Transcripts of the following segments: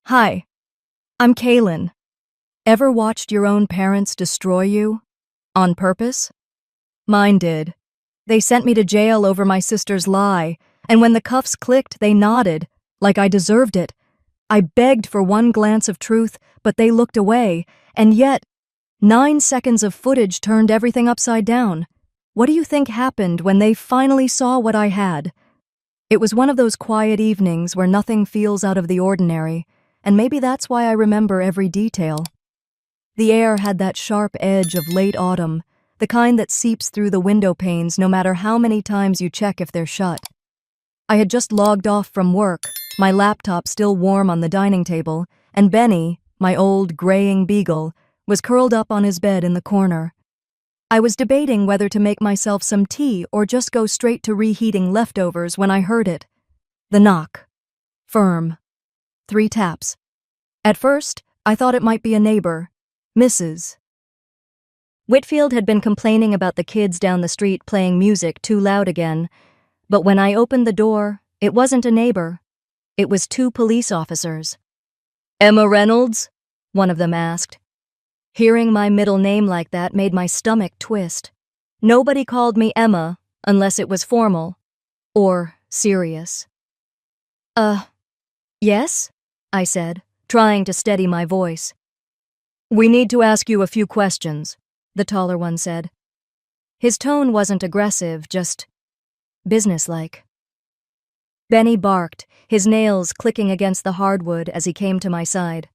Hi, I'm Kaylin. Ever watched your own parents destroy you? On purpose? Mine did. They sent me to jail over my sister's lie, and when the cuffs clicked, they nodded, like I deserved it. I begged for one glance of truth, but they looked away, and yet, 9 seconds of footage turned everything upside down. What do you think happened when they finally saw what I had? It was one of those quiet evenings where nothing feels out of the ordinary, and maybe that's why I remember every detail. The air had that sharp edge of late autumn, the kind that seeps through the window panes no matter how many times you check if they're shut. I had just logged off from work, my laptop still warm on the dining table, and Benny, my old graying beagle, was curled up on his bed in the corner. I was debating whether to make myself some tea or just go straight to reheating leftovers when I heard it. The knock. Firm. 3 taps. At first, I thought it might be a neighbor, Mrs. Whitfield had been complaining about the kids down the street playing music too loud again, but when I opened the door, it wasn't a neighbor. It was 2 police officers. "Emma Reynolds?" one of them asked. Hearing my middle name like that made my stomach twist. Nobody called me Emma unless it was formal or serious. Yes?" I said, trying to steady my voice. "We need to ask you a few questions," the taller one said. His tone wasn't aggressive, just businesslike. Benny barked, his nails clicking against the hardwood as he came to my side.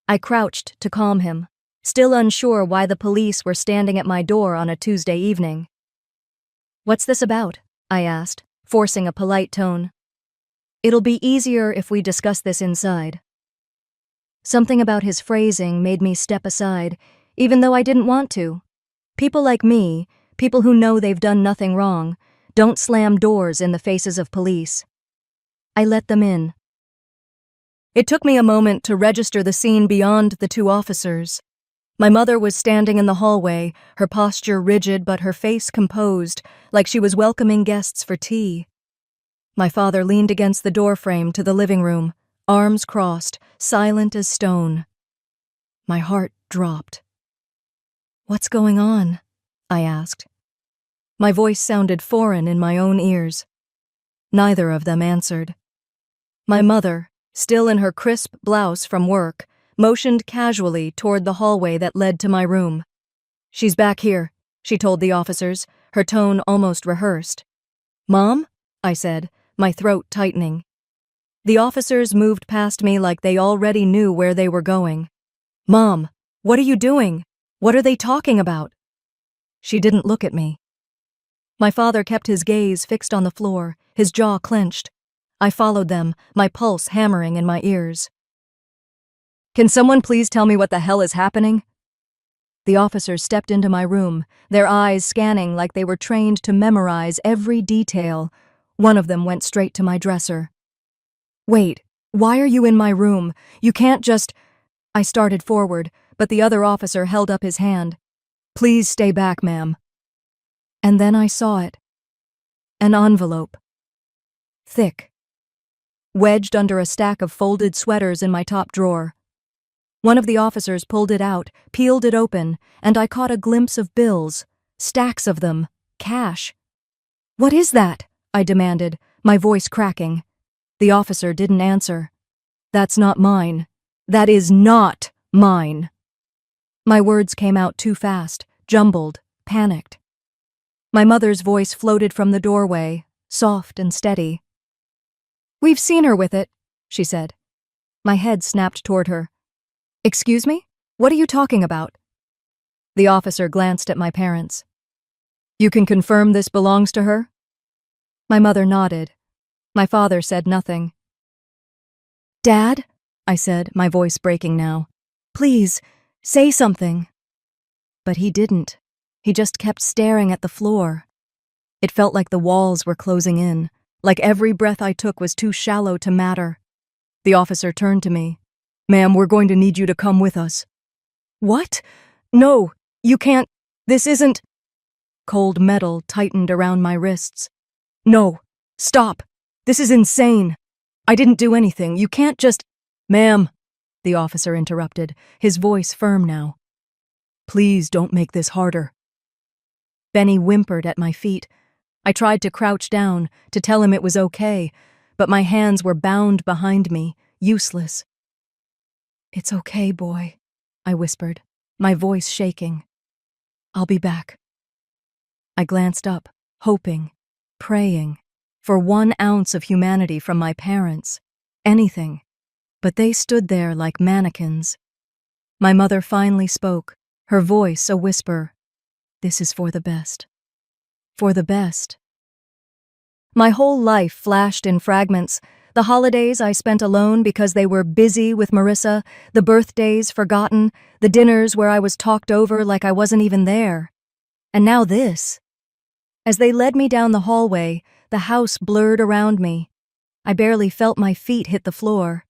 I crouched to calm him, still unsure why the police were standing at my door on a Tuesday evening. "What's this about?" I asked, forcing a polite tone. "It'll be easier if we discuss this inside." Something about his phrasing made me step aside, even though I didn't want to. People like me, people who know they've done nothing wrong, don't slam doors in the faces of police. I let them in. It took me a moment to register the scene beyond the 2 officers. My mother was standing in the hallway, her posture rigid but her face composed, like she was welcoming guests for tea. My father leaned against the doorframe to the living room, arms crossed, silent as stone. My heart dropped. "What's going on?" I asked. My voice sounded foreign in my own ears. Neither of them answered. My mother, still in her crisp blouse from work, motioned casually toward the hallway that led to my room. "She's back here," she told the officers, her tone almost rehearsed. "Mom?" I said, my throat tightening. The officers moved past me like they already knew where they were going. "Mom, what are you doing? What are they talking about?" She didn't look at me. My father kept his gaze fixed on the floor, his jaw clenched. I followed them, my pulse hammering in my ears. "Can someone please tell me what the hell is happening?" The officers stepped into my room, their eyes scanning like they were trained to memorize every detail. One of them went straight to my dresser. "Wait, why are you in my room? You can't just—" I started forward, but the other officer held up his hand. "Please stay back, ma'am." And then I saw it. An envelope. Thick. Wedged under a stack of folded sweaters in my top drawer. One of the officers pulled it out, peeled it open, and I caught a glimpse of bills, stacks of them, cash. "What is that?" I demanded, my voice cracking. The officer didn't answer. "That's not mine. That is not mine." My words came out too fast, jumbled, panicked. My mother's voice floated from the doorway, soft and steady. "We've seen her with it," she said. My head snapped toward her. "Excuse me? What are you talking about?" The officer glanced at my parents. "You can confirm this belongs to her?" My mother nodded. My father said nothing. "Dad," I said, my voice breaking now, "please, say something." But he didn't. He just kept staring at the floor. It felt like the walls were closing in, like every breath I took was too shallow to matter. The officer turned to me. "Ma'am, we're going to need you to come with us." "What? No, you can't. This isn't—" Cold metal tightened around my wrists. "No, stop. This is insane. I didn't do anything. You can't just—" Ma'am, the officer interrupted, his voice firm now. Please don't make this harder. Benny whimpered at my feet. I tried to crouch down, to tell him it was okay, but my hands were bound behind me, useless. It's okay, boy, I whispered, my voice shaking. I'll be back. I glanced up, hoping, praying, for 1 ounce of humanity from my parents. Anything. But they stood there like mannequins. My mother finally spoke, her voice a whisper. This is for the best. For the best. My whole life flashed in fragments. The holidays I spent alone because they were busy with Marissa, the birthdays forgotten, the dinners where I was talked over like I wasn't even there. And now this. As they led me down the hallway, the house blurred around me. I barely felt my feet hit the floor.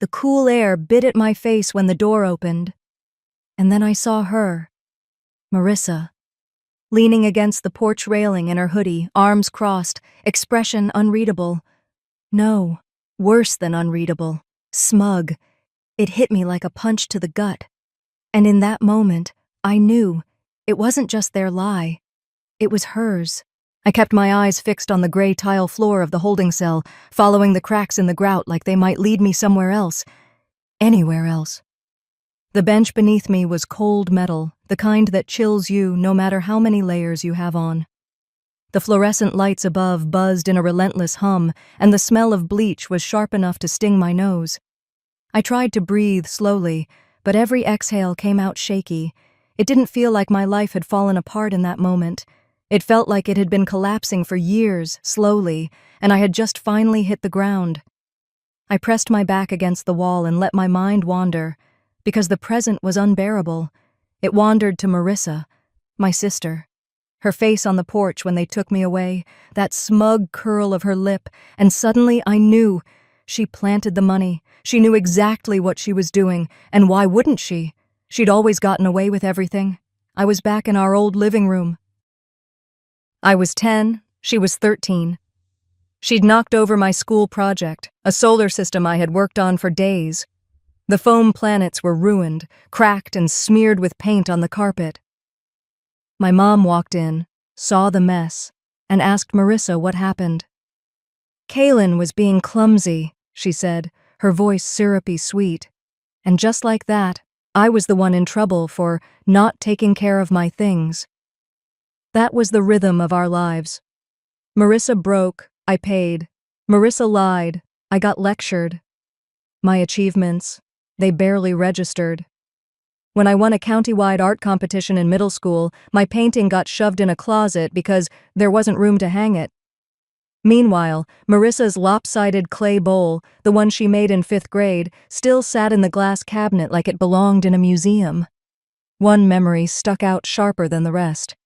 The cool air bit at my face when the door opened. And then I saw her, Marissa, leaning against the porch railing in her hoodie, arms crossed, expression unreadable. No, worse than unreadable, smug. It hit me like a punch to the gut. And in that moment, I knew it wasn't just their lie. It was hers. I kept my eyes fixed on the gray tile floor of the holding cell, following the cracks in the grout like they might lead me somewhere else. Anywhere else. The bench beneath me was cold metal, the kind that chills you no matter how many layers you have on. The fluorescent lights above buzzed in a relentless hum, and the smell of bleach was sharp enough to sting my nose. I tried to breathe slowly, but every exhale came out shaky. It didn't feel like my life had fallen apart in that moment. It felt like it had been collapsing for years, slowly, and I had just finally hit the ground. I pressed my back against the wall and let my mind wander, because the present was unbearable. It wandered to Marissa, my sister. Her face on the porch when they took me away, that smug curl of her lip, and suddenly I knew. She planted the money. She knew exactly what she was doing, and why wouldn't she? She'd always gotten away with everything. I was back in our old living room. I was 10, she was 13. She'd knocked over my school project, a solar system I had worked on for days. The foam planets were ruined, cracked and smeared with paint on the carpet. My mom walked in, saw the mess, and asked Marissa what happened. Kaylin was being clumsy, she said, her voice syrupy sweet. And just like that, I was the one in trouble for not taking care of my things. That was the rhythm of our lives. Marissa broke, I paid. Marissa lied, I got lectured. My achievements, they barely registered. When I won a county-wide art competition in middle school, my painting got shoved in a closet because there wasn't room to hang it. Meanwhile, Marissa's lopsided clay bowl, the one she made in 5th grade, still sat in the glass cabinet like it belonged in a museum. One memory stuck out sharper than the rest.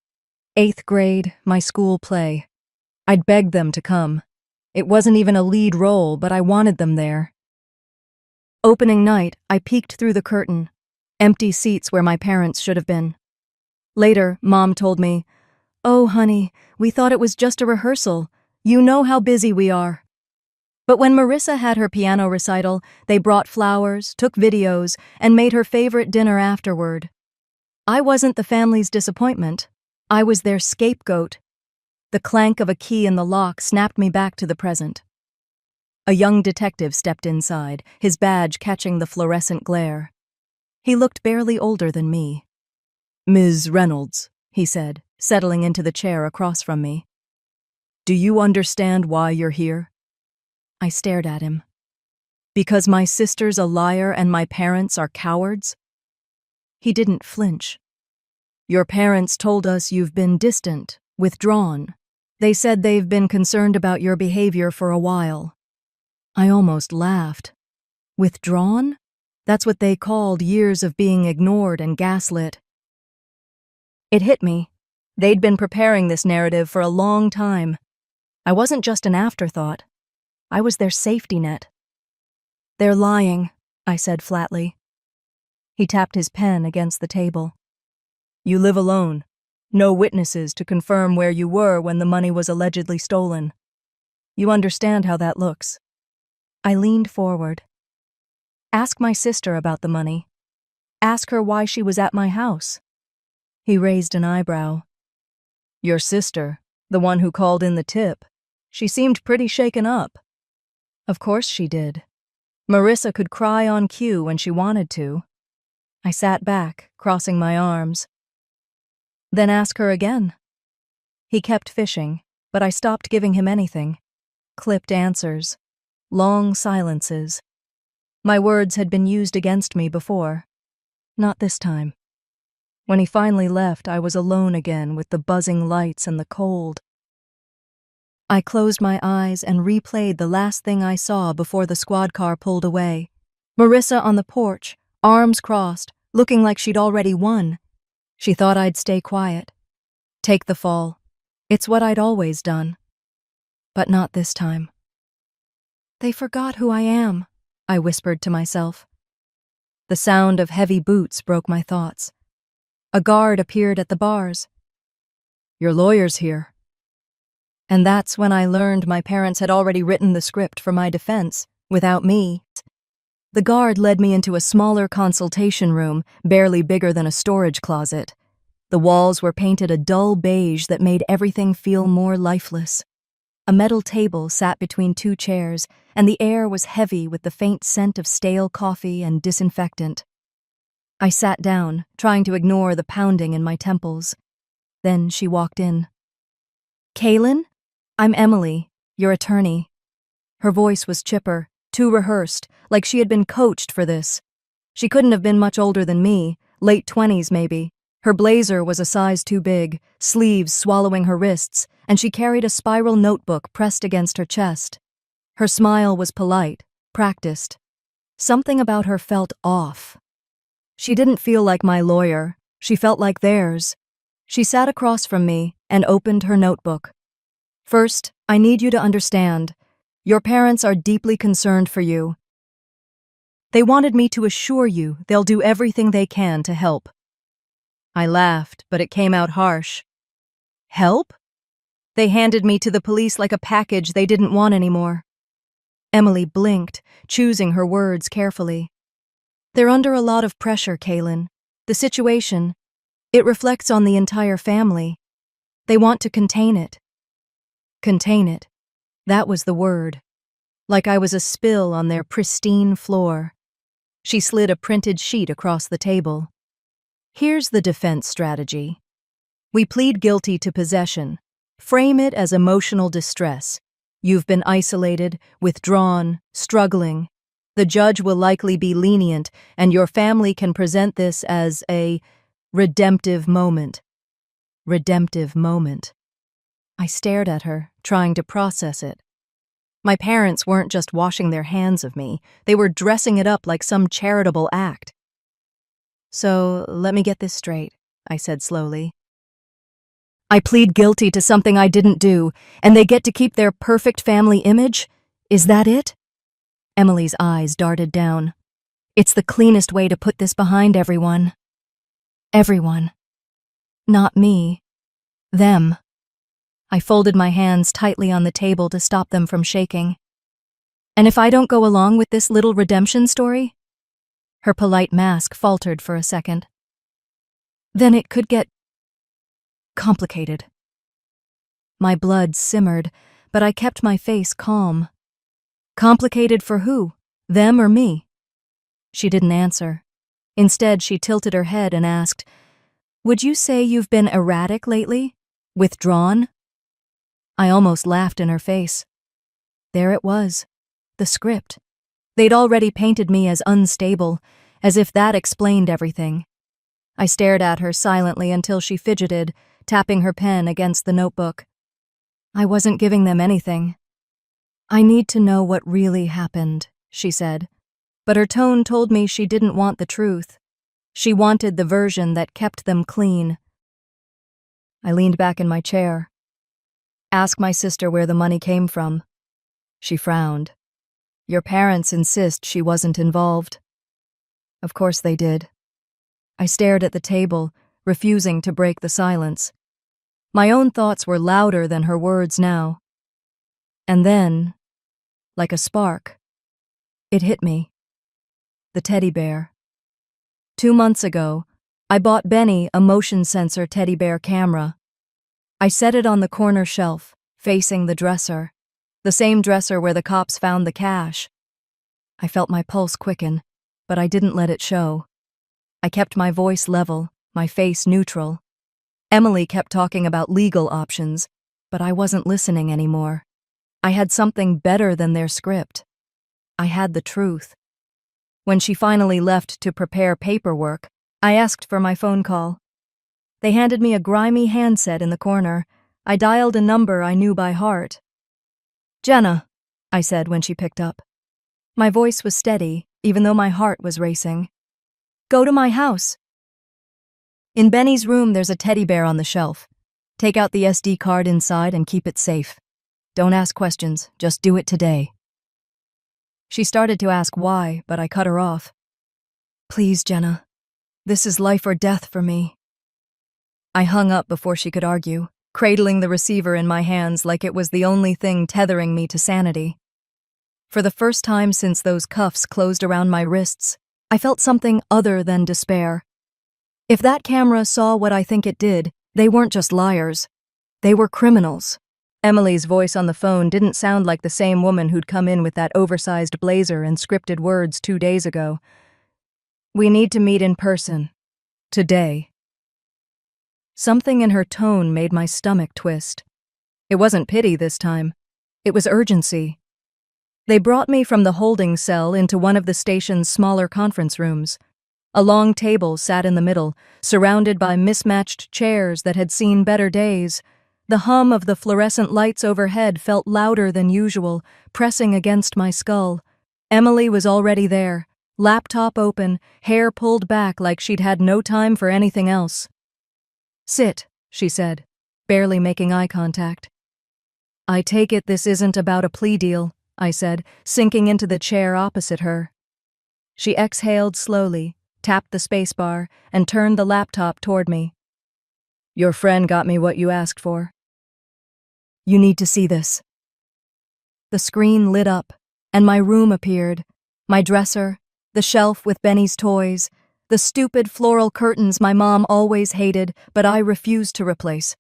8th grade, my school play. I'd begged them to come. It wasn't even a lead role, but I wanted them there. Opening night, I peeked through the curtain. Empty seats where my parents should have been. Later, Mom told me, "Oh, honey, we thought it was just a rehearsal. You know how busy we are." But when Marissa had her piano recital, they brought flowers, took videos, and made her favorite dinner afterward. I wasn't the family's disappointment. I was their scapegoat. The clank of a key in the lock snapped me back to the present. A young detective stepped inside, his badge catching the fluorescent glare. He looked barely older than me. "Ms. Reynolds," he said, settling into the chair across from me. "Do you understand why you're here?" I stared at him. "Because my sister's a liar and my parents are cowards?" He didn't flinch. "Your parents told us you've been distant, withdrawn. They said they've been concerned about your behavior for a while." I almost laughed. Withdrawn? That's what they called years of being ignored and gaslit. It hit me. They'd been preparing this narrative for a long time. I wasn't just an afterthought. I was their safety net. "They're lying," I said flatly. He tapped his pen against the table. "You live alone. No witnesses to confirm where you were when the money was allegedly stolen. You understand how that looks." I leaned forward. Ask my sister about the money. Ask her why she was at my house." He raised an eyebrow. "Your sister, the one who called in the tip. She seemed pretty shaken up." Of course she did. Marissa could cry on cue when she wanted to. I sat back, crossing my arms. "Then ask her again." He kept fishing, but I stopped giving him anything. Clipped answers. Long silences. My words had been used against me before. Not this time. When he finally left, I was alone again with the buzzing lights and the cold. I closed my eyes and replayed the last thing I saw before the squad car pulled away. Marissa on the porch, arms crossed, looking like she'd already won. She thought I'd stay quiet. Take the fall. It's what I'd always done. But not this time. "They forgot who I am," I whispered to myself. The sound of heavy boots broke my thoughts. A guard appeared at the bars. "Your lawyer's here." And that's when I learned my parents had already written the script for my defense, without me. The guard led me into a smaller consultation room, barely bigger than a storage closet. The walls were painted a dull beige that made everything feel more lifeless. A metal table sat between two chairs, and the air was heavy with the faint scent of stale coffee and disinfectant. I sat down, trying to ignore the pounding in my temples. Then she walked in. "Kaylin? I'm Emily, your attorney." Her voice was chipper, too rehearsed, like she had been coached for this. She couldn't have been much older than me, late 20s maybe. Her blazer was a size too big, sleeves swallowing her wrists, and she carried a spiral notebook pressed against her chest. Her smile was polite, practiced. Something about her felt off. She didn't feel like my lawyer. She felt like theirs. She sat across from me and opened her notebook. "First, I need you to understand. Your parents are deeply concerned for you. They wanted me to assure you they'll do everything they can to help." I laughed, but it came out harsh. "Help?" "They handed me to the police like a package they didn't want anymore." Emily blinked, choosing her words carefully. "They're under a lot of pressure, Kaylin. The situation, it reflects on the entire family. They want to contain it." Contain it. That was the word. Like I was a spill on their pristine floor. She slid a printed sheet across the table. "Here's the defense strategy. We plead guilty to possession. Frame it as emotional distress. You've been isolated, withdrawn, struggling. The judge will likely be lenient, and your family can present this as a redemptive moment." Redemptive moment. I stared at her, trying to process it. My parents weren't just washing their hands of me, they were dressing it up like some charitable act. "So, let me get this straight," I said slowly. "I plead guilty to something I didn't do, and they get to keep their perfect family image? Is that it?" Emily's eyes darted down. "It's the cleanest way to put this behind everyone." Everyone. Not me. Them. I folded my hands tightly on the table to stop them from shaking. "And if I don't go along with this little redemption story?" Her polite mask faltered for a second. "Then it could get complicated." My blood simmered, but I kept my face calm. Complicated for who? Them or me? She didn't answer. Instead, she tilted her head and asked, "Would you say you've been erratic lately? Withdrawn?" I almost laughed in her face. There it was. The script. They'd already painted me as unstable, as if that explained everything. I stared at her silently until she fidgeted, tapping her pen against the notebook. I wasn't giving them anything. "I need to know what really happened," she said, but her tone told me she didn't want the truth. She wanted the version that kept them clean. I leaned back in my chair. "Ask my sister where the money came from." She frowned. "Your parents insist she wasn't involved." Of course they did. I stared at the table, refusing to break the silence. My own thoughts were louder than her words now. And then, like a spark, it hit me. the teddy bear. 2 months ago, I bought Benny a motion sensor teddy bear camera. I set it on the corner shelf, facing the dresser, the same dresser where the cops found the cash. I felt my pulse quicken, but I didn't let it show. I kept my voice level, my face neutral. Emily kept talking about legal options, but I wasn't listening anymore. I had something better than their script. I had the truth. When she finally left to prepare paperwork, I asked for my phone call. They handed me a grimy handset in the corner. I dialed a number I knew by heart. "Jenna," I said when she picked up. My voice was steady, even though my heart was racing. "Go to my house. In Benny's room, there's a teddy bear on the shelf. Take out the SD card inside and keep it safe. Don't ask questions, just do it today." She started to ask why, but I cut her off. "Please, Jenna. This is life or death for me." I hung up before she could argue, cradling the receiver in my hands like it was the only thing tethering me to sanity. For the first time since those cuffs closed around my wrists, I felt something other than despair. If that camera saw what I think it did, they weren't just liars. They were criminals. Emily's voice on the phone didn't sound like the same woman who'd come in with that oversized blazer and scripted words 2 days ago. "We need to meet in person. Today." Something in her tone made my stomach twist. It wasn't pity this time. It was urgency. They brought me from the holding cell into one of the station's smaller conference rooms. A long table sat in the middle, surrounded by mismatched chairs that had seen better days. The hum of the fluorescent lights overhead felt louder than usual, pressing against my skull. Emily was already there, laptop open, hair pulled back like she'd had no time for anything else. "Sit," she said, barely making eye contact. "I take it this isn't about a plea deal," I said, sinking into the chair opposite her. She exhaled slowly, tapped the spacebar, and turned the laptop toward me. "Your friend got me what you asked for. You need to see this." The screen lit up, and my room appeared. My dresser, the shelf with Benny's toys, the stupid floral curtains my mom always hated, but I refused to replace.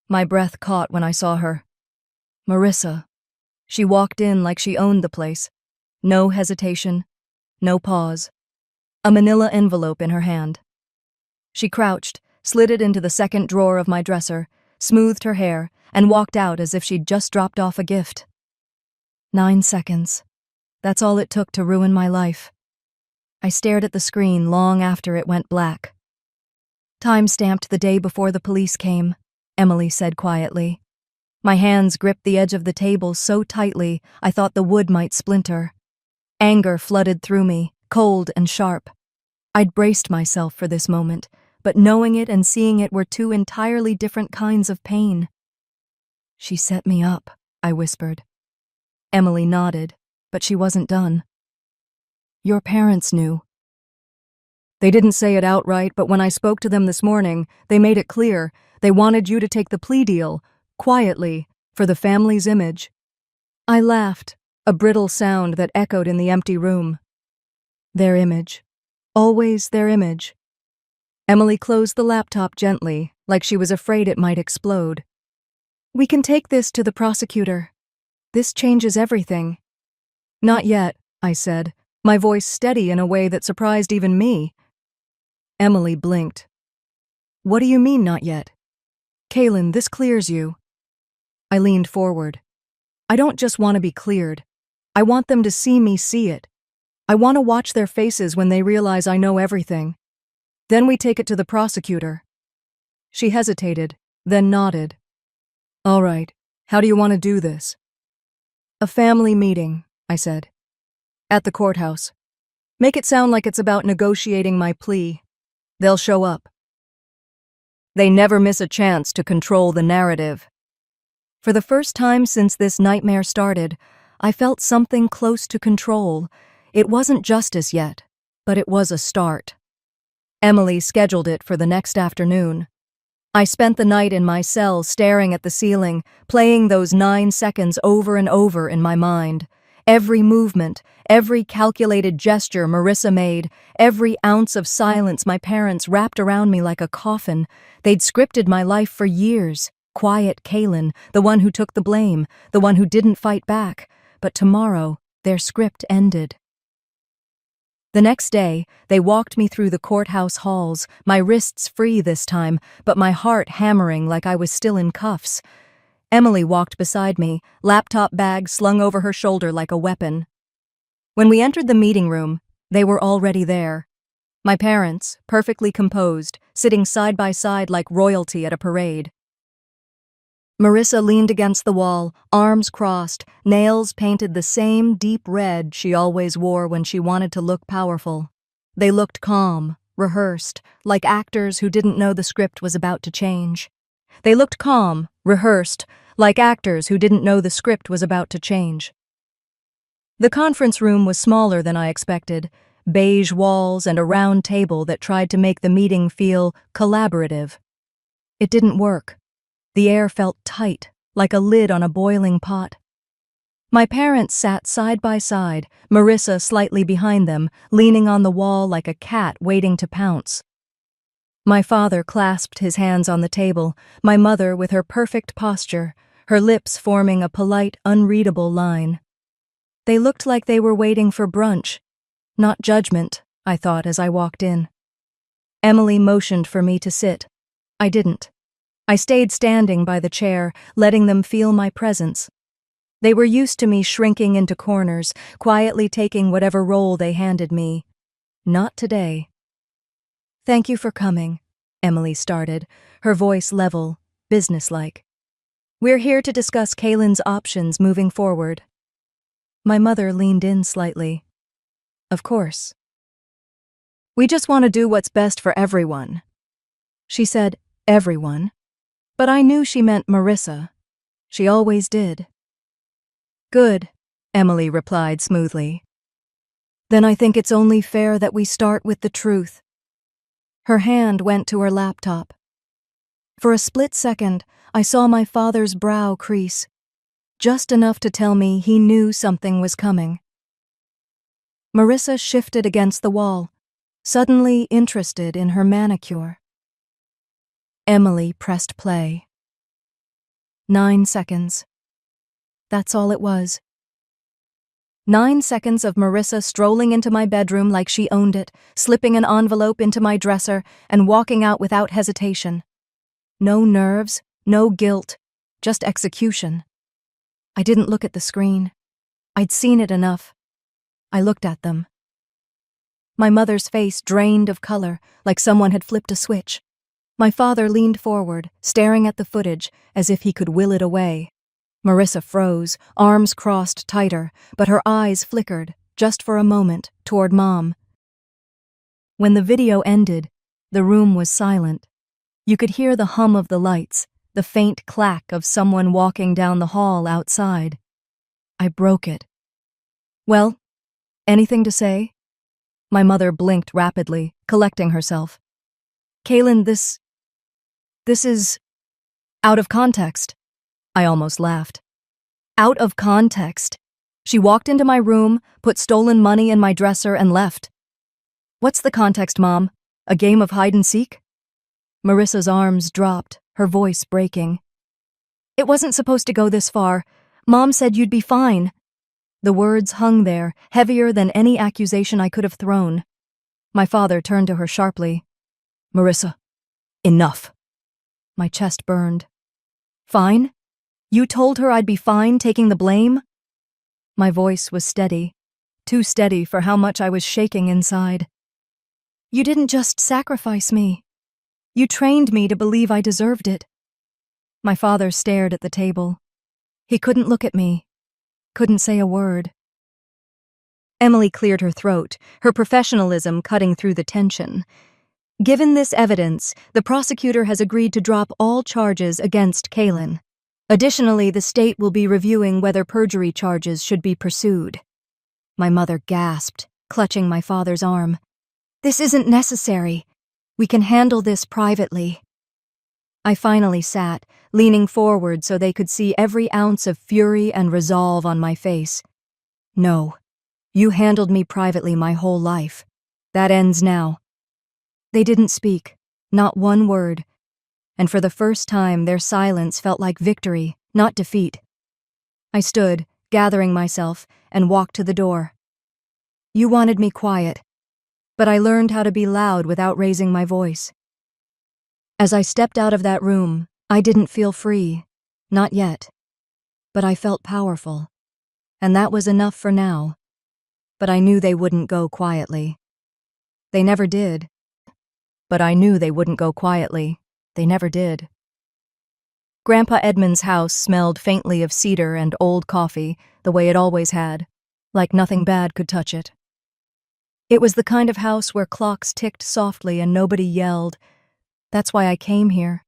My breath caught when I saw her. Marissa. She walked in like she owned the place. No hesitation, no pause. A manila envelope in her hand. She crouched, slid it into the second drawer of my dresser, smoothed her hair, and walked out as if she'd just dropped off a gift. 9 seconds. That's all it took to ruin my life. I stared at the screen long after it went black. "Time-stamped the day before the police came," Emily said quietly. My hands gripped the edge of the table so tightly I thought the wood might splinter. Anger flooded through me, cold and sharp. I'd braced myself for this moment, but knowing it and seeing it were 2 entirely different kinds of pain. "She set me up," I whispered. Emily nodded, but she wasn't done. "Your parents knew." "They didn't say it outright, but when I spoke to them this morning, they made it clear they wanted you to take the plea deal, quietly, for the family's image." I laughed, a brittle sound that echoed in the empty room. Their image. Always their image. Emily closed the laptop gently, like she was afraid it might explode. "We can take this to the prosecutor. This changes everything." "Not yet," I said, my voice steady in a way that surprised even me. Emily blinked. "What do you mean, not yet?" "Kaylin, this clears you." I leaned forward. "I don't just want to be cleared. I want them to see me see it. I want to watch their faces when they realize I know everything. Then we take it to the prosecutor." She hesitated, then nodded. "All right, how do you want to do this?" "A family meeting," I said. "At the courthouse. Make it sound like it's about negotiating my plea. They'll show up." They never miss a chance to control the narrative. For the first time since this nightmare started, I felt something close to control. It wasn't justice yet, but it was a start. Emily scheduled it for the next afternoon. I spent the night in my cell staring at the ceiling, playing those 9 seconds over and over in my mind. Every movement, every calculated gesture Marissa made, every ounce of silence my parents wrapped around me like a coffin. They'd scripted my life for years. Quiet Kaylin, the one who took the blame, the one who didn't fight back. But tomorrow, their script ended. The next day, they walked me through the courthouse halls, my wrists free this time, but my heart hammering like I was still in cuffs. Emily walked beside me, laptop bag slung over her shoulder like a weapon. When we entered the meeting room, they were already there. My parents, perfectly composed, sitting side by side like royalty at a parade. Marissa leaned against the wall, arms crossed, nails painted the same deep red she always wore when she wanted to look powerful. They looked calm, rehearsed, like actors who didn't know the script was about to change. They looked calm, rehearsed, like actors who didn't know the script was about to change. The conference room was smaller than I expected, beige walls and a round table that tried to make the meeting feel collaborative. It didn't work. The air felt tight, like a lid on a boiling pot. My parents sat side by side, Marissa slightly behind them, leaning on the wall like a cat waiting to pounce. My father clasped his hands on the table, my mother with her perfect posture, her lips forming a polite, unreadable line. They looked like they were waiting for brunch. Not judgment, I thought as I walked in. Emily motioned for me to sit. I didn't. I stayed standing by the chair, letting them feel my presence. They were used to me shrinking into corners, quietly taking whatever role they handed me. Not today. "Thank you for coming," Emily started, her voice level, businesslike. "We're here to discuss Kaylin's options moving forward." My mother leaned in slightly. "Of course. We just want to do what's best for everyone." She said, "everyone." But I knew she meant Marissa. She always did. "Good," Emily replied smoothly. "Then I think it's only fair that we start with the truth." Her hand went to her laptop. For a split second, I saw my father's brow crease, just enough to tell me he knew something was coming. Marissa shifted against the wall, suddenly interested in her manicure. Emily pressed play. 9 seconds. That's all it was. 9 seconds of Marissa strolling into my bedroom like she owned it, slipping an envelope into my dresser, and walking out without hesitation. No nerves, no guilt, just execution. I didn't look at the screen. I'd seen it enough. I looked at them. My mother's face drained of color, like someone had flipped a switch. My father leaned forward, staring at the footage, as if he could will it away. Marissa froze, arms crossed tighter, but her eyes flickered, just for a moment, toward Mom. When the video ended, the room was silent. You could hear the hum of the lights, the faint clack of someone walking down the hall outside. I broke it. "Well, anything to say?" My mother blinked rapidly, collecting herself. "Kaylin, this is out of context." I almost laughed. Out of context. She walked into my room, put stolen money in my dresser, and left. "What's the context, Mom? A game of hide and seek?" Marissa's arms dropped, her voice breaking. "It wasn't supposed to go this far. Mom said you'd be fine." The words hung there, heavier than any accusation I could have thrown. My father turned to her sharply. "Marissa, enough." My chest burned. "Fine? You told her I'd be fine taking the blame?" My voice was steady, too steady for how much I was shaking inside. "You didn't just sacrifice me. You trained me to believe I deserved it." My father stared at the table. He couldn't look at me, couldn't say a word. Emily cleared her throat, her professionalism cutting through the tension. "Given this evidence, the prosecutor has agreed to drop all charges against Kaylin. Additionally, the state will be reviewing whether perjury charges should be pursued." My mother gasped, clutching my father's arm. "This isn't necessary. We can handle this privately." I finally sat, leaning forward so they could see every ounce of fury and resolve on my face. No. You handled me privately my whole life. That ends now. They didn't speak, not one word, and for the first time their silence felt like victory, not defeat. I stood, gathering myself, and walked to the door. You wanted me quiet, but I learned how to be loud without raising my voice. As I stepped out of that room, I didn't feel free, not yet, but I felt powerful, and that was enough for now. But I knew they wouldn't go quietly. They never did. But I knew they wouldn't go quietly. They never did. Grandpa Edmund's house smelled faintly of cedar and old coffee, the way it always had, like nothing bad could touch it. It was the kind of house where clocks ticked softly and nobody yelled. That's why I came here.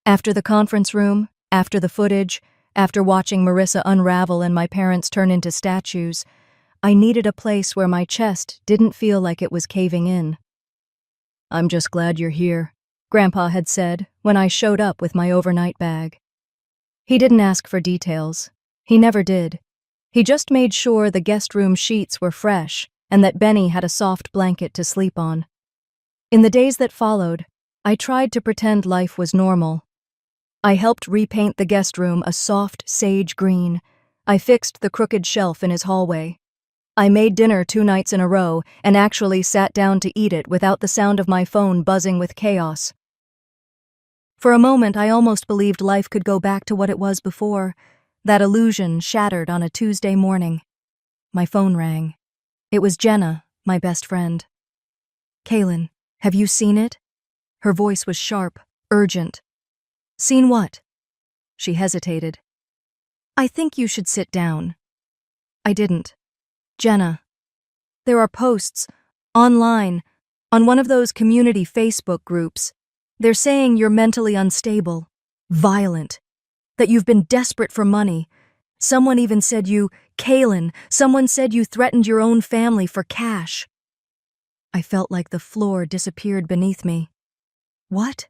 After the conference room, after the footage, after watching Marissa unravel and my parents turn into statues, I needed a place where my chest didn't feel like it was caving in. I'm just glad you're here, Grandpa had said when I showed up with my overnight bag. He didn't ask for details. He never did. He just made sure the guest room sheets were fresh and that Benny had a soft blanket to sleep on. In the days that followed, I tried to pretend life was normal. I helped repaint the guest room a soft sage green. I fixed the crooked shelf in his hallway. I made dinner 2 nights in a row and actually sat down to eat it without the sound of my phone buzzing with chaos. For a moment, I almost believed life could go back to what it was before. That illusion shattered on a Tuesday morning. My phone rang. It was Jenna, my best friend. Kaylin, have you seen it? Her voice was sharp, urgent. Seen what? She hesitated. I think you should sit down. I didn't. Jenna, there are posts, online, on one of those community Facebook groups. They're saying you're mentally unstable, violent, that you've been desperate for money. Someone even said Kaylin, someone said you threatened your own family for cash. I felt like the floor disappeared beneath me. What?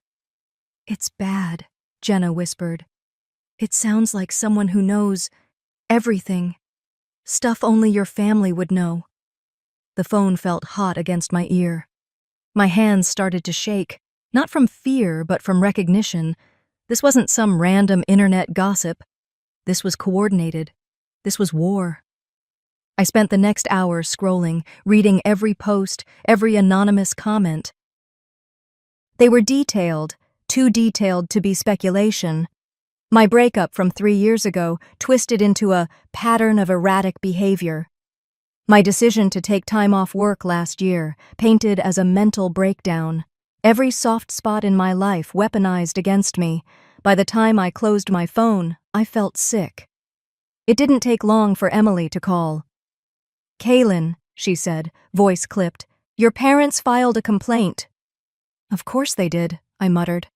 It's bad, Jenna whispered. It sounds like someone who knows everything. Stuff only your family would know. The phone felt hot against my ear. My hands started to shake, not from fear, but from recognition. This wasn't some random internet gossip. This was coordinated. This was war. I spent the next hour scrolling, reading every post, every anonymous comment. They were detailed, too detailed to be speculation. My breakup from 3 years ago twisted into a pattern of erratic behavior. My decision to take time off work last year, painted as a mental breakdown. Every soft spot in my life weaponized against me. By the time I closed my phone, I felt sick. It didn't take long for Emily to call. Kaylin, she said, voice clipped, your parents filed a complaint. Of course they did, I muttered.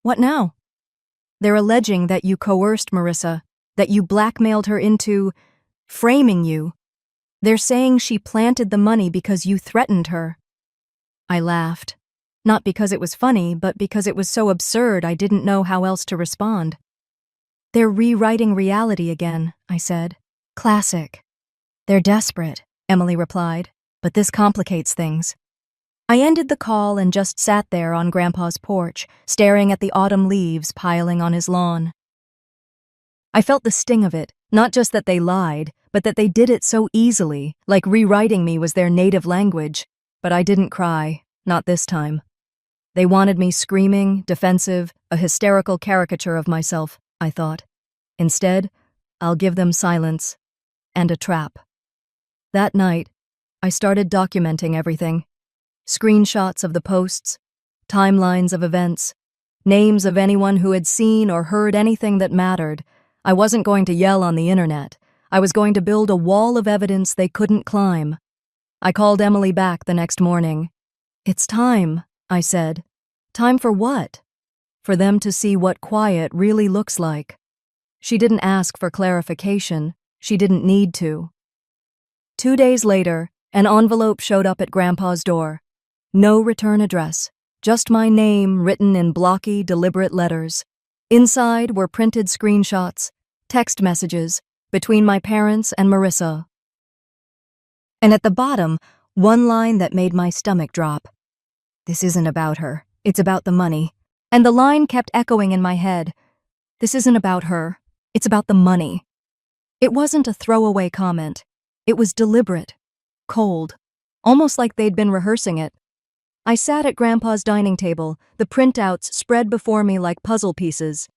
What now? They're alleging that you coerced Marissa, that you blackmailed her into framing you. They're saying she planted the money because you threatened her. I laughed. Not because it was funny, but because it was so absurd I didn't know how else to respond. They're rewriting reality again, I said. Classic. They're desperate, Emily replied, but this complicates things. I ended the call and just sat there on Grandpa's porch, staring at the autumn leaves piling on his lawn. I felt the sting of it, not just that they lied, but that they did it so easily, like rewriting me was their native language. But I didn't cry, not this time. They wanted me screaming, defensive, a hysterical caricature of myself, I thought. Instead, I'll give them silence and a trap. That night, I started documenting everything. Screenshots of the posts, timelines of events, names of anyone who had seen or heard anything that mattered. I wasn't going to yell on the internet. I was going to build a wall of evidence they couldn't climb. I called Emily back the next morning. It's time, I said. Time for what? For them to see what quiet really looks like. She didn't ask for clarification. She didn't need to. 2 days later, an envelope showed up at Grandpa's door. No return address, just my name written in blocky, deliberate letters. Inside were printed screenshots, text messages, between my parents and Marissa. And at the bottom, one line that made my stomach drop. This isn't about her. It's about the money. And the line kept echoing in my head. This isn't about her. It's about the money. It wasn't a throwaway comment. It was deliberate, cold, almost like they'd been rehearsing it. I sat at Grandpa's dining table, the printouts spread before me like puzzle pieces.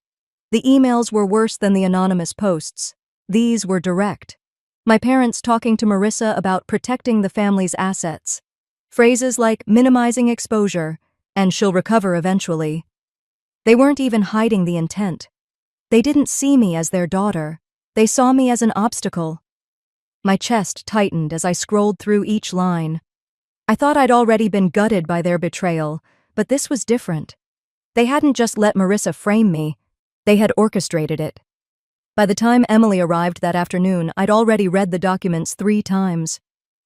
The emails were worse than the anonymous posts. These were direct. My parents talking to Marissa about protecting the family's assets. Phrases like minimizing exposure and she'll recover eventually. They weren't even hiding the intent. They didn't see me as their daughter. They saw me as an obstacle. My chest tightened as I scrolled through each line. I thought I'd already been gutted by their betrayal, but this was different. They hadn't just let Marissa frame me. They had orchestrated it. By the time Emily arrived that afternoon, I'd already read the documents 3 times.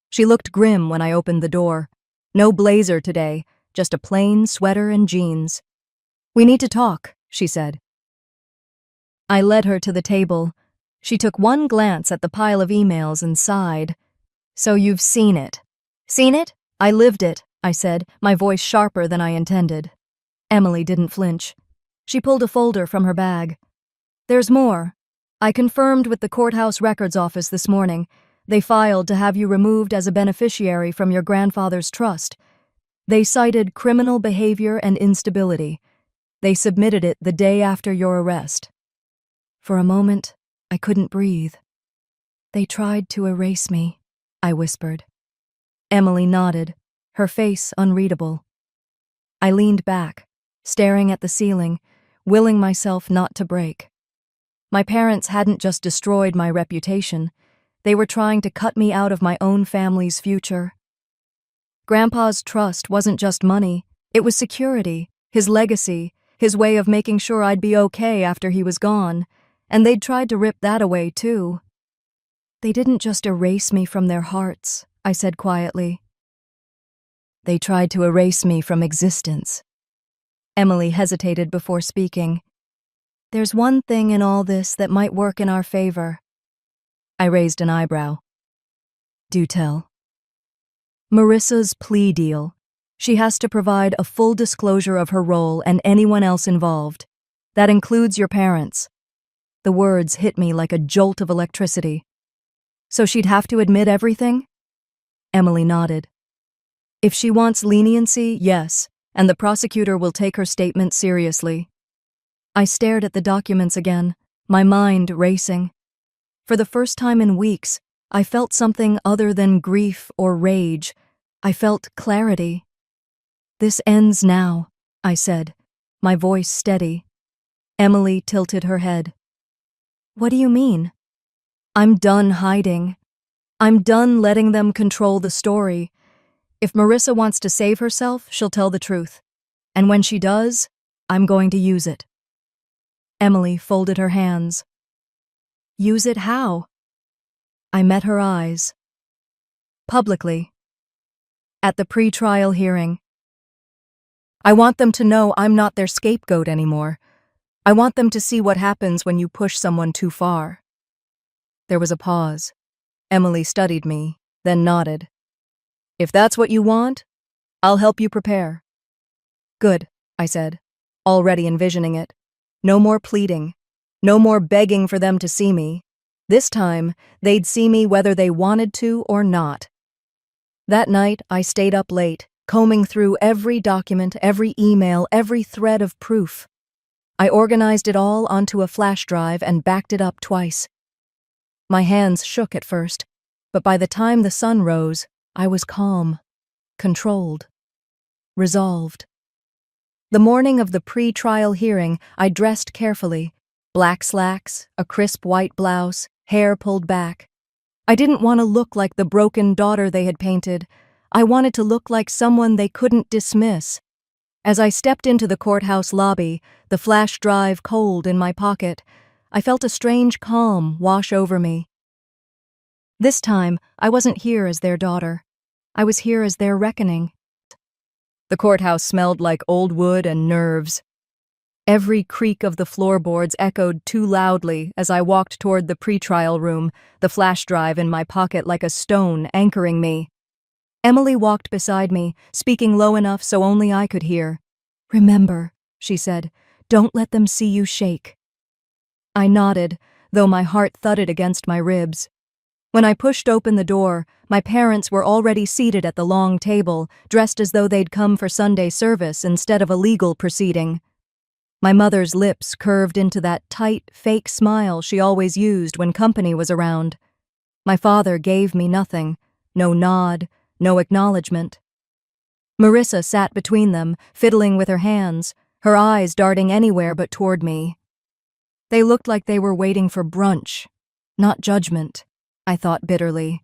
She looked grim when I opened the door. No blazer today, just a plain sweater and jeans. "We need to talk," she said. I led her to the table. She took one glance at the pile of emails and sighed. "So you've seen it." "Seen it? I lived it," I said, my voice sharper than I intended. Emily didn't flinch. She pulled a folder from her bag. "There's more. I confirmed with the courthouse records office this morning. They filed to have you removed as a beneficiary from your grandfather's trust. They cited criminal behavior and instability. They submitted it the day after your arrest." For a moment, I couldn't breathe. "They tried to erase me," I whispered. Emily nodded, her face unreadable. I leaned back, staring at the ceiling, willing myself not to break. My parents hadn't just destroyed my reputation. They were trying to cut me out of my own family's future. Grandpa's trust wasn't just money. It was security, his legacy, his way of making sure I'd be okay after he was gone. And they'd tried to rip that away, too. "They didn't just erase me from their hearts," I said quietly. "They tried to erase me from existence." Emily hesitated before speaking. "There's one thing in all this that might work in our favor." I raised an eyebrow. "Do tell." "Marissa's plea deal. She has to provide a full disclosure of her role and anyone else involved. That includes your parents." The words hit me like a jolt of electricity. "So she'd have to admit everything?" Emily nodded. "If she wants leniency, yes, and the prosecutor will take her statement seriously." I stared at the documents again, my mind racing. For the first time in weeks, I felt something other than grief or rage. I felt clarity. "This ends now," I said, my voice steady. Emily tilted her head. "What do you mean?" "I'm done hiding. I'm done letting them control the story. If Marissa wants to save herself, she'll tell the truth. And when she does, I'm going to use it." Emily folded her hands. "Use it how?" I met her eyes. "Publicly. At the pre-trial hearing. I want them to know I'm not their scapegoat anymore. I want them to see what happens when you push someone too far." There was a pause. Emily studied me, then nodded. "If that's what you want, I'll help you prepare." "Good," I said, already envisioning it. No more pleading. No more begging for them to see me. This time, they'd see me whether they wanted to or not. That night, I stayed up late, combing through every document, every email, every thread of proof. I organized it all onto a flash drive and backed it up twice. My hands shook at first, but by the time the sun rose, I was calm, controlled, resolved. The morning of the pre-trial hearing, I dressed carefully. Black slacks, a crisp white blouse, hair pulled back. I didn't want to look like the broken daughter they had painted. I wanted to look like someone they couldn't dismiss. As I stepped into the courthouse lobby, the flash drive cold in my pocket, I felt a strange calm wash over me. This time, I wasn't here as their daughter. I was here as their reckoning. The courthouse smelled like old wood and nerves. Every creak of the floorboards echoed too loudly as I walked toward the pretrial room, the flash drive in my pocket like a stone anchoring me. Emily walked beside me, speaking low enough so only I could hear. "Remember," she said, "don't let them see you shake." I nodded, though my heart thudded against my ribs. When I pushed open the door, my parents were already seated at the long table, dressed as though they'd come for Sunday service instead of a legal proceeding. My mother's lips curved into that tight, fake smile she always used when company was around. My father gave me nothing, no nod, no acknowledgement. Marissa sat between them, fiddling with her hands, her eyes darting anywhere but toward me. They looked like they were waiting for brunch, not judgment, I thought bitterly.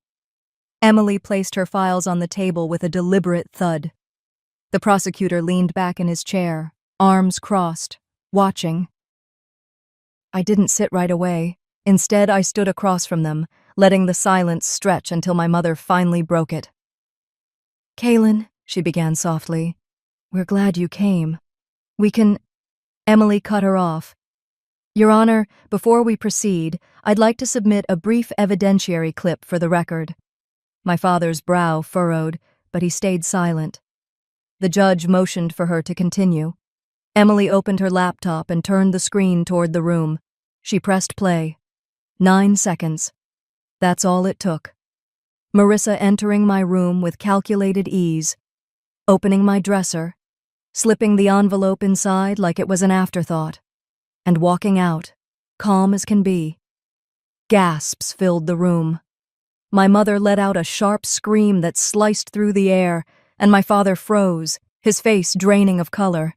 Emily placed her files on the table with a deliberate thud. The prosecutor leaned back in his chair, arms crossed, watching. I didn't sit right away. Instead, I stood across from them, letting the silence stretch until my mother finally broke it. "Kaylin," she began softly, "we're glad you came. We can—" Emily cut her off. "Your Honor, before we proceed, I'd like to submit a brief evidentiary clip for the record." My father's brow furrowed, but he stayed silent. The judge motioned for her to continue. Emily opened her laptop and turned the screen toward the room. She pressed play. 9 seconds. That's all it took. Marissa entering my room with calculated ease, opening my dresser, slipping the envelope inside like it was an afterthought, and walking out, calm as can be. Gasps filled the room. My mother let out a sharp scream that sliced through the air, and my father froze, his face draining of color.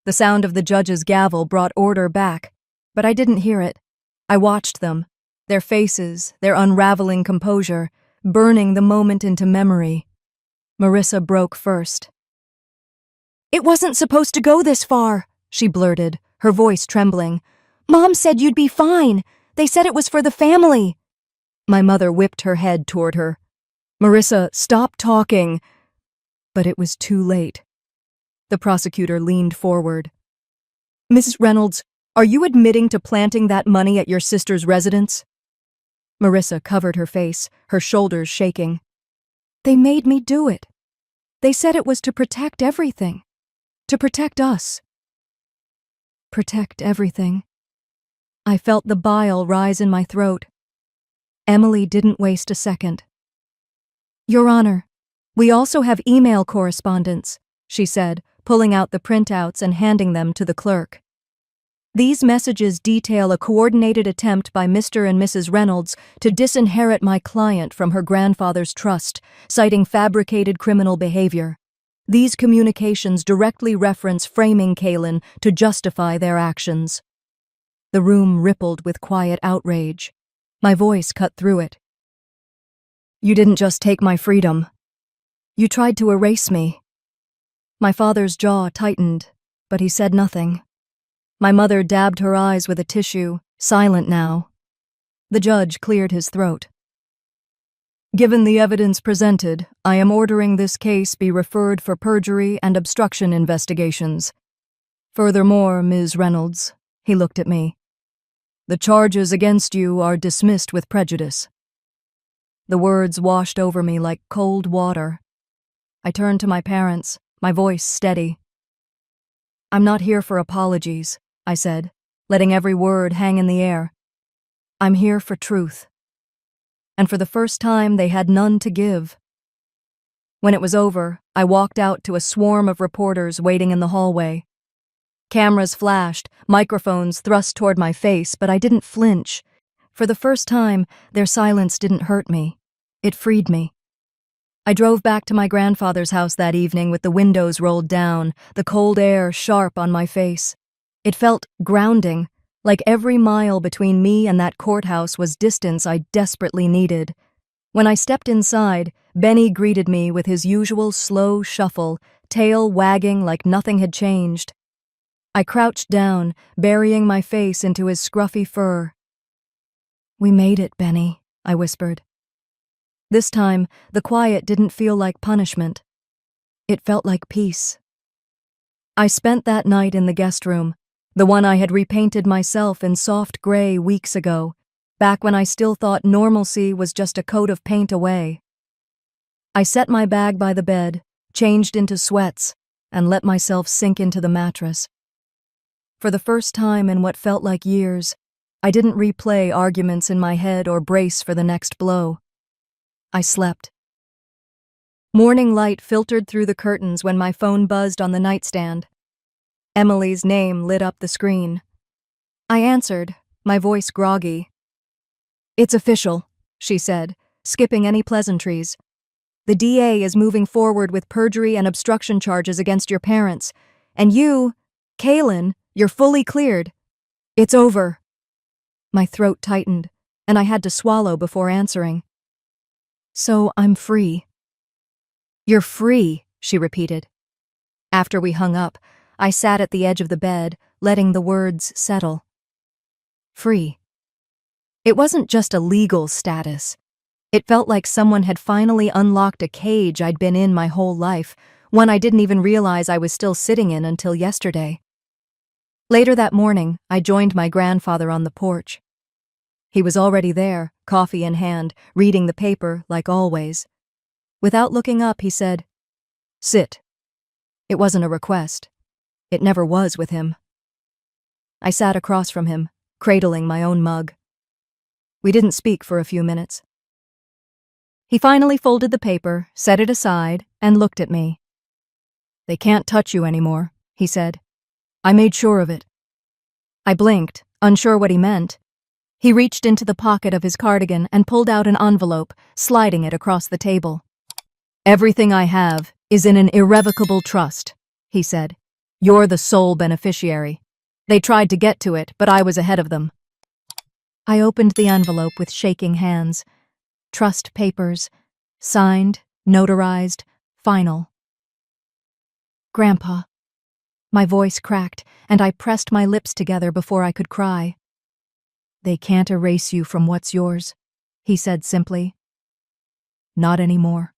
The sound of the judge's gavel brought order back, but I didn't hear it. I watched them, their faces, their unraveling composure, burning the moment into memory. Marissa broke first. "It wasn't supposed to go this far," she blurted, her voice trembling. "Mom said you'd be fine. They said it was for the family." My mother whipped her head toward her. "Marissa, stop talking." But it was too late. The prosecutor leaned forward. "Mrs. Reynolds, are you admitting to planting that money at your sister's residence?" Marissa covered her face, her shoulders shaking. "They made me do it. They said it was to protect everything. To protect us." Protect everything. I felt the bile rise in my throat. Emily didn't waste a second. "Your Honor, we also have email correspondence," she said, pulling out the printouts and handing them to the clerk. "These messages detail a coordinated attempt by Mr. and Mrs. Reynolds to disinherit my client from her grandfather's trust, citing fabricated criminal behavior. These communications directly reference framing Kaylin to justify their actions." The room rippled with quiet outrage. My voice cut through it. "You didn't just take my freedom. You tried to erase me." My father's jaw tightened, but he said nothing. My mother dabbed her eyes with a tissue, silent now. The judge cleared his throat. "Given the evidence presented, I am ordering this case be referred for perjury and obstruction investigations. Furthermore, Ms. Reynolds," he looked at me, "the charges against you are dismissed with prejudice." The words washed over me like cold water. I turned to my parents, my voice steady. "I'm not here for apologies," I said, letting every word hang in the air. "I'm here for truth." And for the first time, they had none to give. When it was over, I walked out to a swarm of reporters waiting in the hallway. Cameras flashed, microphones thrust toward my face, but I didn't flinch. For the first time, their silence didn't hurt me. It freed me. I drove back to my grandfather's house that evening with the windows rolled down, the cold air sharp on my face. It felt grounding, like every mile between me and that courthouse was distance I desperately needed. When I stepped inside, Benny greeted me with his usual slow shuffle, tail wagging like nothing had changed. I crouched down, burying my face into his scruffy fur. "We made it, Benny," I whispered. This time, the quiet didn't feel like punishment. It felt like peace. I spent that night in the guest room, The one I had repainted myself in soft gray weeks ago, back when I still thought normalcy was just a coat of paint away. I set my bag by the bed, changed into sweats, and let myself sink into the mattress. For the first time in what felt like years, I didn't replay arguments in my head or brace for the next blow. I slept. Morning light filtered through the curtains when my phone buzzed on the nightstand. Emily's name lit up the screen. I answered, my voice groggy. "It's official," she said, skipping any pleasantries. "The DA is moving forward with perjury and obstruction charges against your parents. And you, Kaylin, you're fully cleared. It's over." My throat tightened, and I had to swallow before answering. "So I'm free." "You're free," she repeated. After we hung up, I sat at the edge of the bed, letting the words settle. Free. It wasn't just a legal status. It felt like someone had finally unlocked a cage I'd been in my whole life, one I didn't even realize I was still sitting in until yesterday. Later that morning, I joined my grandfather on the porch. He was already there, coffee in hand, reading the paper like always. Without looking up, he said, "Sit." It wasn't a request. It never was with him. I sat across from him, cradling my own mug. We didn't speak for a few minutes. He finally folded the paper, set it aside, and looked at me. "They can't touch you anymore," he said. "I made sure of it." I blinked, unsure what he meant. He reached into the pocket of his cardigan and pulled out an envelope, sliding it across the table. "Everything I have is in an irrevocable trust," he said. "You're the sole beneficiary. They tried to get to it, but I was ahead of them." I opened the envelope with shaking hands. Trust papers, signed, notarized, final. "Grandpa." My voice cracked, and I pressed my lips together before I could cry. "They can't erase you from what's yours," he said simply. "Not anymore."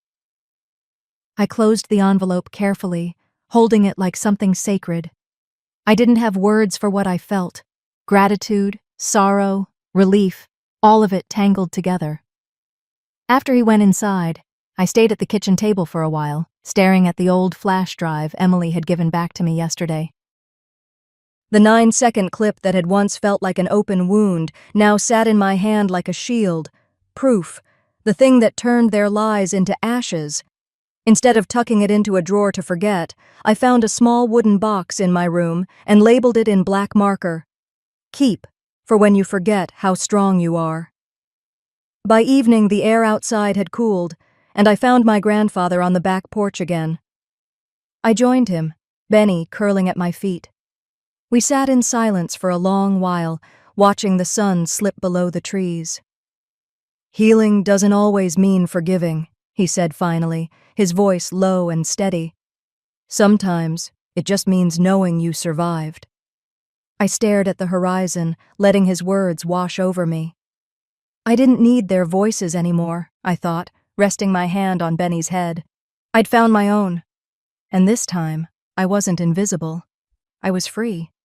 I closed the envelope carefully, holding it like something sacred. I didn't have words for what I felt. Gratitude, sorrow, relief, all of it tangled together. After he went inside, I stayed at the kitchen table for a while, staring at the old flash drive Emily had given back to me yesterday. The 9-second clip that had once felt like an open wound now sat in my hand like a shield, proof, the thing that turned their lies into ashes. Instead of tucking it into a drawer to forget, I found a small wooden box in my room and labeled it in black marker. "Keep, for when you forget how strong you are." By evening, the air outside had cooled, and I found my grandfather on the back porch again. I joined him, Benny curling at my feet. We sat in silence for a long while, watching the sun slip below the trees. "Healing doesn't always mean forgiving," he said finally, his voice low and steady. "Sometimes it just means knowing you survived." I stared at the horizon, letting his words wash over me. I didn't need their voices anymore, I thought, resting my hand on Benny's head. I'd found my own. And this time, I wasn't invisible. I was free.